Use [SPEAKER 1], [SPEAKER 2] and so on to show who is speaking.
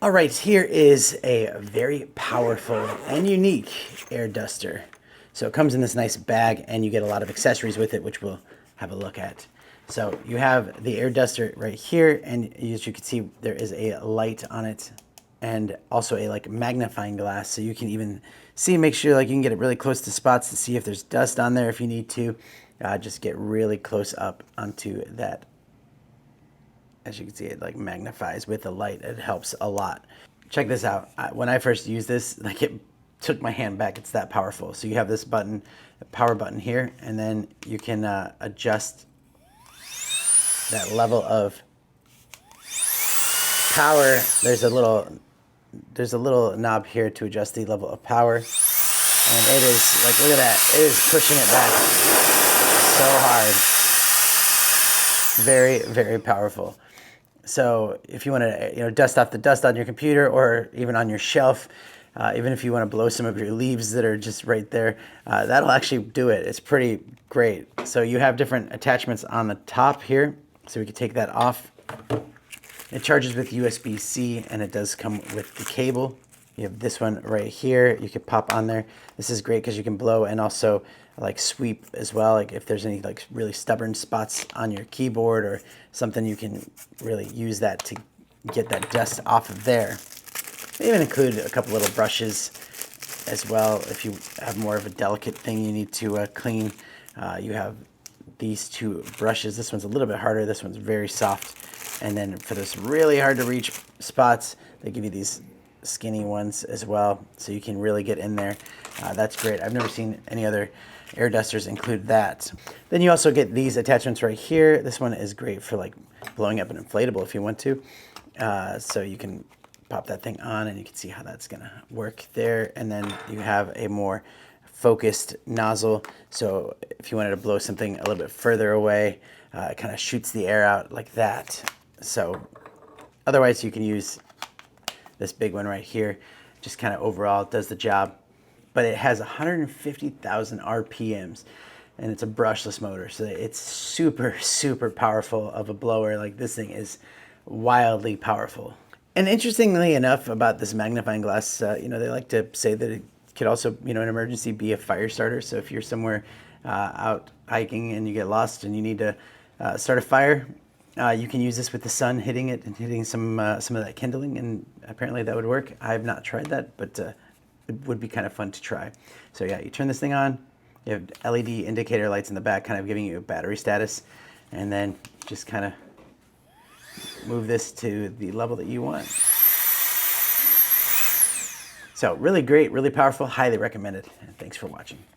[SPEAKER 1] All right, here is a very powerful and unique air duster. So it comes in this nice bag and you get a lot of accessories with it, which we'll have a look at. So you have the air duster right here, and as you can see, there is a light on it and also a magnifying glass, so you can even see, make sure you can get it really close to spots to see if there's dust on there if you need to. Just get really close up onto that. As you can see, it magnifies with the light. It helps a lot. Check this out. When I first used this, it took my hand back. It's that powerful. So you have this button, the power button here, and then you can adjust that level of power. There's a little knob here to adjust the level of power, and it is look at that. It is pushing it back so hard. Very, very powerful. So if you want to dust off the dust on your computer or even on your shelf, even if you want to blow some of your leaves that are just right there, that'll actually do it. It's pretty great. So you have different attachments on the top here, so we can take that off. It charges with USB-C, and it does come with the cable. You have this one right here. You can pop on there. This is great because you can blow and also sweep as well. If there's any really stubborn spots on your keyboard or something, you can really use that to get that dust off of there. They even include a couple little brushes as well. If you have more of a delicate thing you need to clean, you have these two brushes. This one's a little bit harder. This one's very soft. And then for those really hard to reach spots, they give you these skinny ones as well, so you can really get in there. That's great. I've never seen any other air dusters include that. Then you also get these attachments right here. This one is great for blowing up an inflatable if you want to. So you can pop that thing on and you can see how that's gonna work there. And then you have a more focused nozzle. So if you wanted to blow something a little bit further away, it kind of shoots the air out like that. So otherwise you can use this big one right here. Just kind of overall does the job. But it has 150,000 RPMs, and it's a brushless motor, so it's super, super powerful of a blower. This thing is wildly powerful. And interestingly enough about this magnifying glass, they like to say that it could also, in an emergency, be a fire starter. So if you're somewhere out hiking and you get lost and you need to start a fire, you can use this with the sun hitting it and hitting some of that kindling, and apparently that would work. I have not tried that, but it would be kind of fun to try. So yeah, you turn this thing on. You have LED indicator lights in the back, kind of giving you a battery status, and then just kind of move this to the level that you want. So really great, really powerful, highly recommended. And thanks for watching.